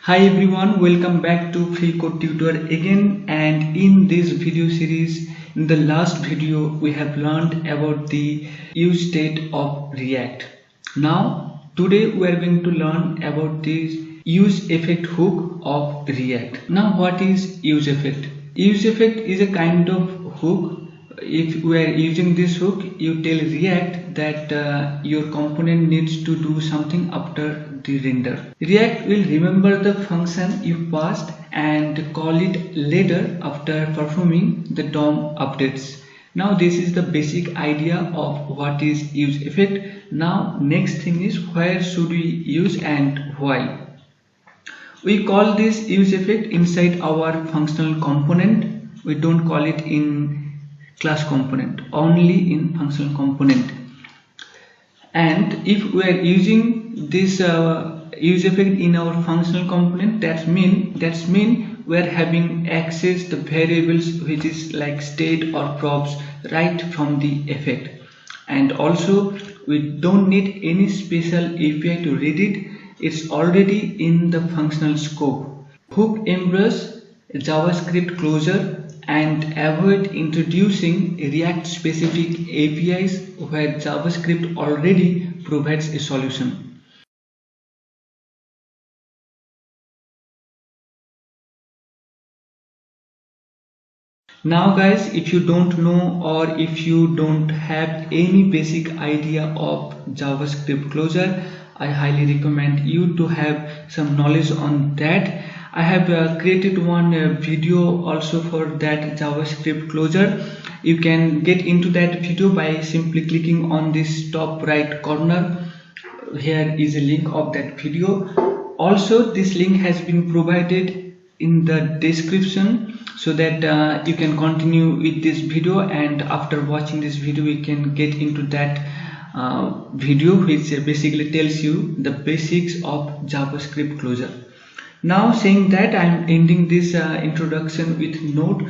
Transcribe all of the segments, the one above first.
Hi everyone, welcome back to Free Code Tutor again, and in this video series, in the last video we have learned about the use state of React. Now today we are going to learn about the use effect hook of React. Now what is use effect? Use effect is a kind of hook. If we are using this hook, you tell React that your component needs to do something after the render. React will remember the function you passed and call it later after performing the DOM updates. Now this is the basic idea of what is use effect. Now next thing is where should we use and why. We call this use effect inside our functional component. We don't call it in class component, only in functional component. And if we are using this use effect in our functional component, that's mean we are having access the variables which is like state or props right from the effect. And also we don't need any special API to read it. It's already in the functional scope. Hook embrace JavaScript closure and avoid introducing React specific APIs where JavaScript already provides a solution. Now guys, if you don't know or if you don't have any basic idea of JavaScript closure, I highly recommend you to have some knowledge on that. I have created one video also for that JavaScript closure. You can get into that video by simply clicking on this top right corner. Here is a link of that video. Also this link has been provided in the description so that you can continue with this video, and after watching this video you can get into that video which basically tells you the basics of JavaScript closure. Now saying that, I am ending this introduction with note.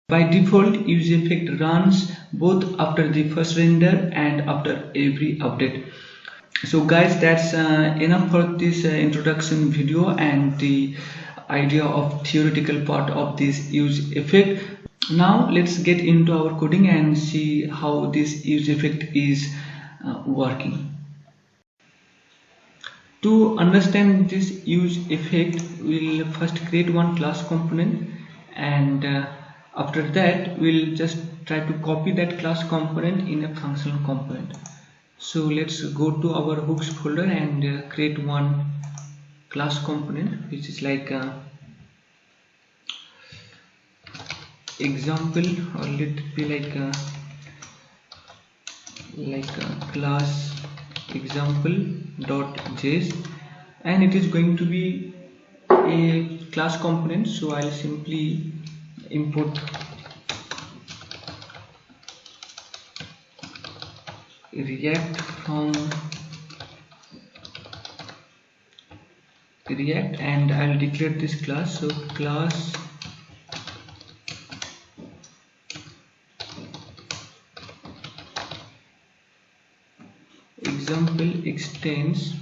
By default, use effect runs both after the first render and after every update. So guys, that's enough for this introduction video and the idea of theoretical part of this use effect. Now let's get into our coding and see how this use effect is working. To understand this use effect, we'll first create one class component, and after that we'll just try to copy that class component in a functional component. So let's go to our hooks folder and create one class component which is like example, or let it be like a class example.js, and it is going to be a class component. So I'll simply import React from React, and I'll declare this class. So class example extends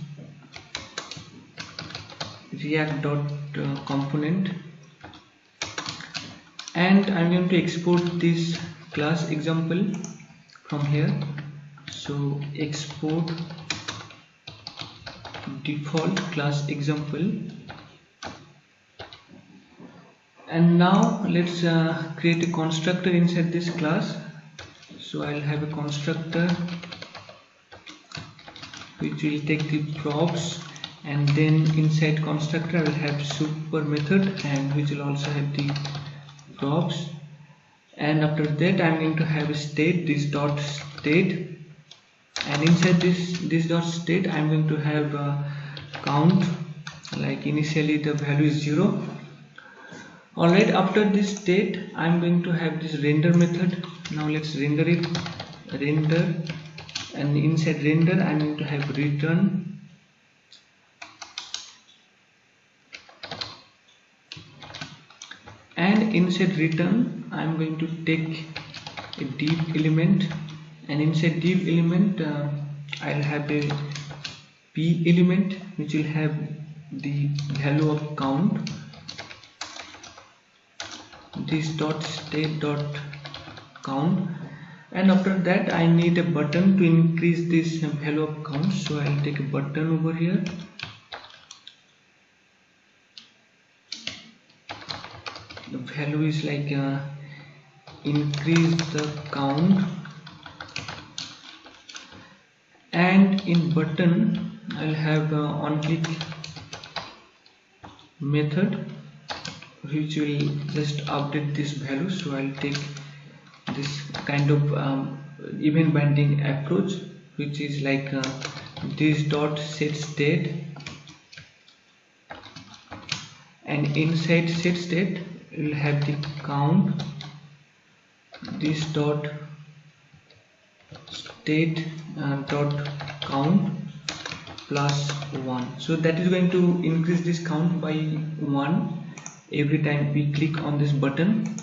react.component, and I'm going to export this class example from here. So export default class example, and now let's create a constructor inside this class. So I'll have a constructor which will take the props, and then inside constructor I will have super method, and which will also have the props, and after that I'm going to have a state, this dot state, and inside this dot state I'm going to have a count, like initially the value is 0. Alright, after this state I'm going to have this render method. Now let's render it, render, and inside render I'm going to have return, and inside return I'm going to take a div element, and inside div element I'll have a p element which will have the value of count, this dot state dot count, and after that I need a button to increase this value of count. So I'll take a button over here. The value is like increase the count, and in button I'll have on click method which will just update this value. So I'll take this kind of event binding approach, which is like this dot set state, and inside set state we'll have the count, this dot state dot count plus 1. So that is going to increase this count by 1 every time we click on this button.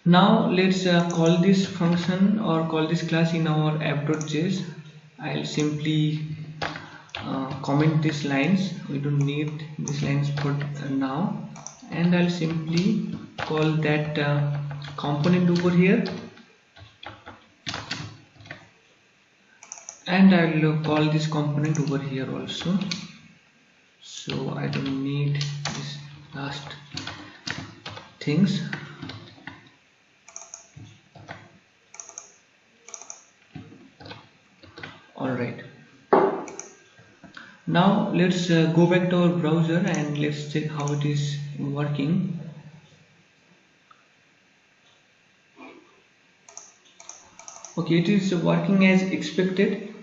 Now let's call this function or call this class in our app.js. I'll simply comment these lines. We don't need these lines for now, and I'll simply call that component over here, and I'll call this component over here also. So I don't need this last things. Alright, now let's go back to our browser and let's check how it is working. Okay, it is working as expected.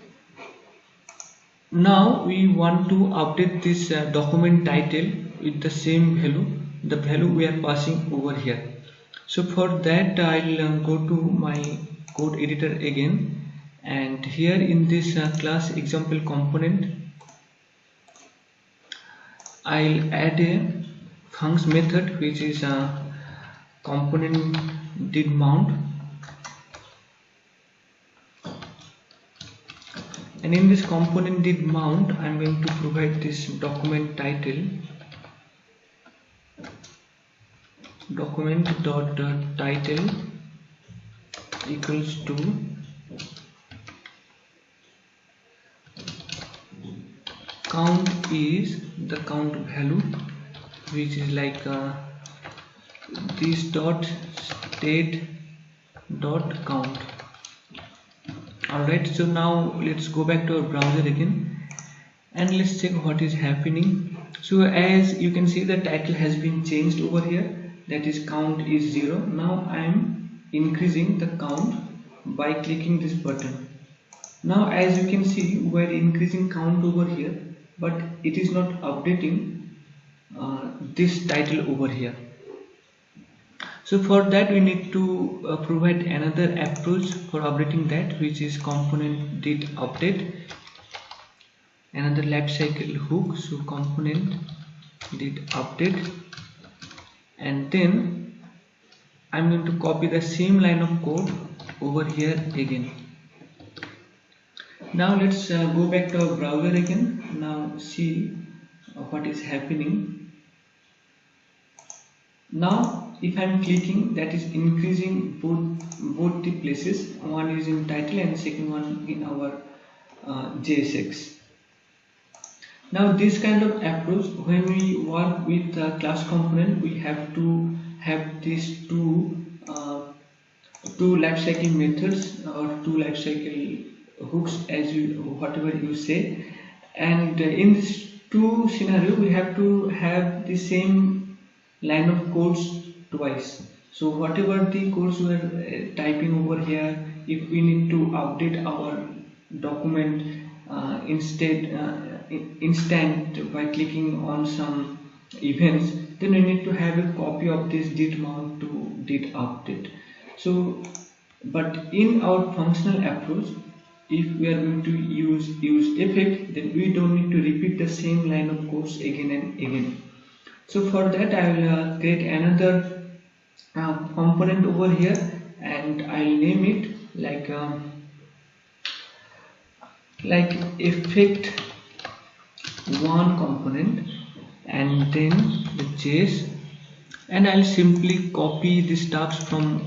Now we want to update this document title with the same value, the value we are passing over here. So for that I'll go to my code editor again, and here in this class example component I'll add a function method which is a component did mount, and in this component did mount I'm going to provide this document title, document dot title equals to count is the count value, which is like this dot state dot count. Alright, so now let's go back to our browser again and let's check what is happening. So as you can see, the title has been changed over here, that is count is 0. Now I am increasing the count by clicking this button. Now as you can see, we are increasing count over here, but it is not updating this title over here. So for that we need to provide another approach for updating that, which is component did update, another lifecycle hook. So component did update, and then I'm going to copy the same line of code over here again. Now let's go back to our browser again. Now see what is happening. Now if I'm clicking, that is increasing both the places. One is in title and second one in our JSX. Now this kind of approach, when we work with class component, we have to have these two lifecycle methods or two lifecycle hooks, as you whatever you say, and in this two scenario we have to have the same line of codes twice. So whatever the codes we are typing over here, if we need to update our document instant by clicking on some events, then we need to have a copy of this did mount to did update. So but in our functional approach, if we are going to use effect, then we don't need to repeat the same line of codes again and again. So for that I will create another component over here, and I'll name it like effect one component and then the JS, and I'll simply copy the stubs from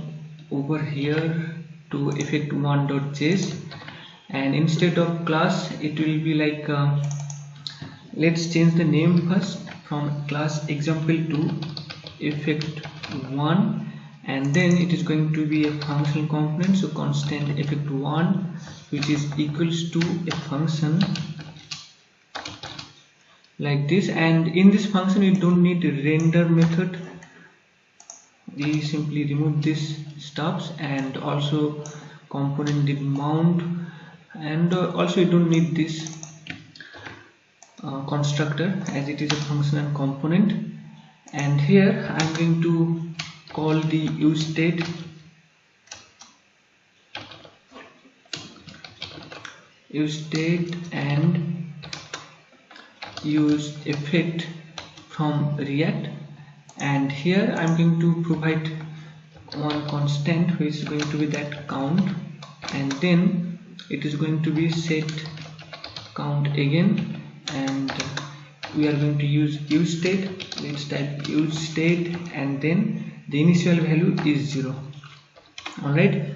over here to effect1.js, and instead of class it will be like let's change the name first from class example to effect1, and then it is going to be a functional component, so constant effect1 which is equals to a function like this. And in this function we don't need a render method, we simply remove these stubs, and also component did mount, and also you don't need this constructor as it is a functional component. And here I'm going to call the use state and use effect from React, and here I'm going to provide one constant which is going to be that count, and then it is going to be set count again, and we are going to use state. Let's type use state, and then the initial value is 0. Alright,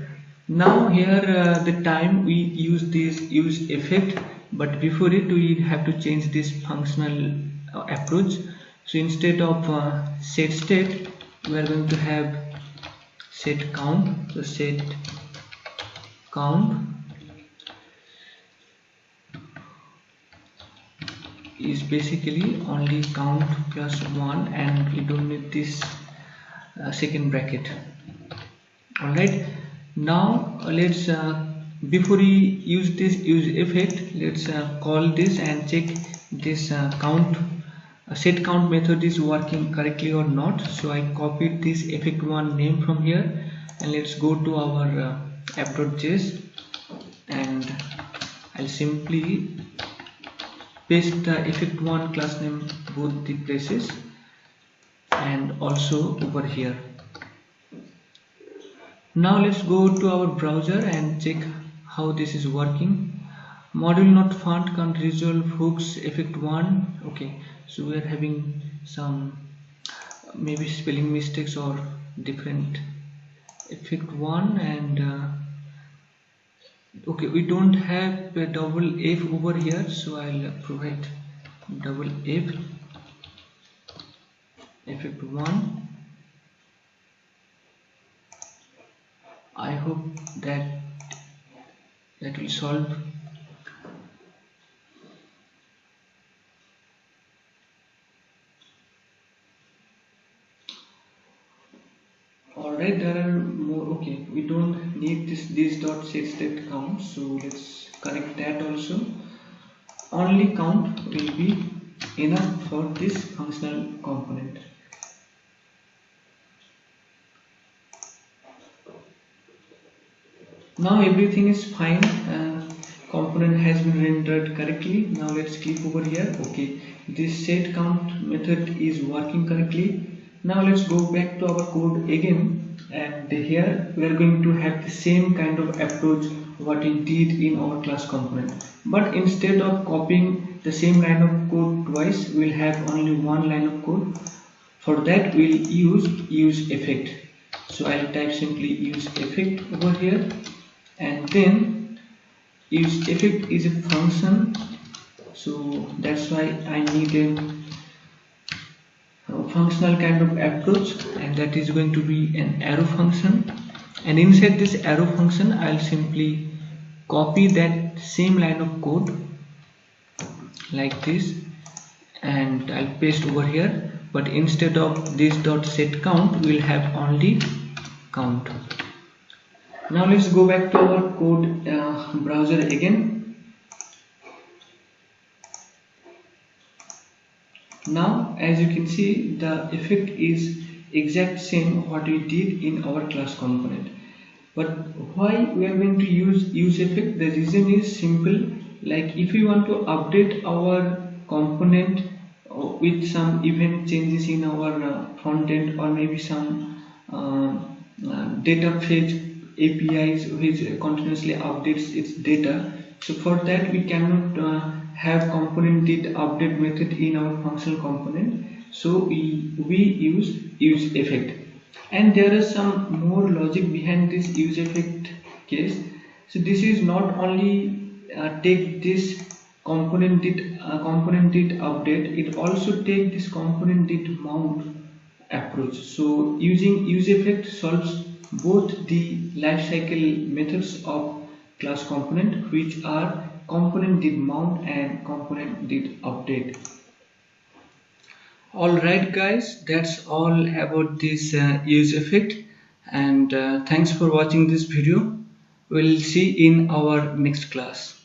now here the time we use this use effect, but before it we have to change this functional approach. So instead of set state, we are going to have set count. So set count is basically only count plus 1, and we don't need this second bracket. Alright, now let's before we use this use effect, let's call this and check this count set count method is working correctly or not. So I copied this effect1 name from here, and let's go to our app.js, and I'll simply paste the effect1 class name both the places and also over here. Now let's go to our browser and check how this is working. Module not found, can't resolve hooks effect1. Okay, so we are having some maybe spelling mistakes or different effect1, and okay, we don't have a double F over here, so I'll provide double F effect1. I hope that will solve. Alright, there are more. Okay, we don't need this dot set state count, so let's correct that also. Only count will be enough for this functional component. Now everything is fine, component has been rendered correctly. Now let's click over here. Okay, this set count method is working correctly. Now let's go back to our code again, and here we are going to have the same kind of approach what we did in our class component, but instead of copying the same line of code twice, we'll have only one line of code. For that we'll use effect. So I'll type simply use effect over here, and then use effect is a function, so that's why I need a functional kind of approach, and that is going to be an arrow function. And inside this arrow function I'll simply copy that same line of code like this, and I'll paste over here, but instead of this dot set count we'll have only count. Now let's go back to our code browser again. Now as you can see, the effect is exact same what we did in our class component. But why we are going to use effect? The reason is simple. Like if we want to update our component with some event changes in our front end, or maybe some data fetch APIs which continuously updates its data, so for that we cannot have component did update method in our functional component, so we use effect. And there is some more logic behind this use effect case. So this is not only take this component did update, it also take this component did mount approach. So using use effect solves both the lifecycle methods of class component, which are component did mount and component did update. Alright guys, that's all about this use effect, and thanks for watching this video. We'll see in our next class.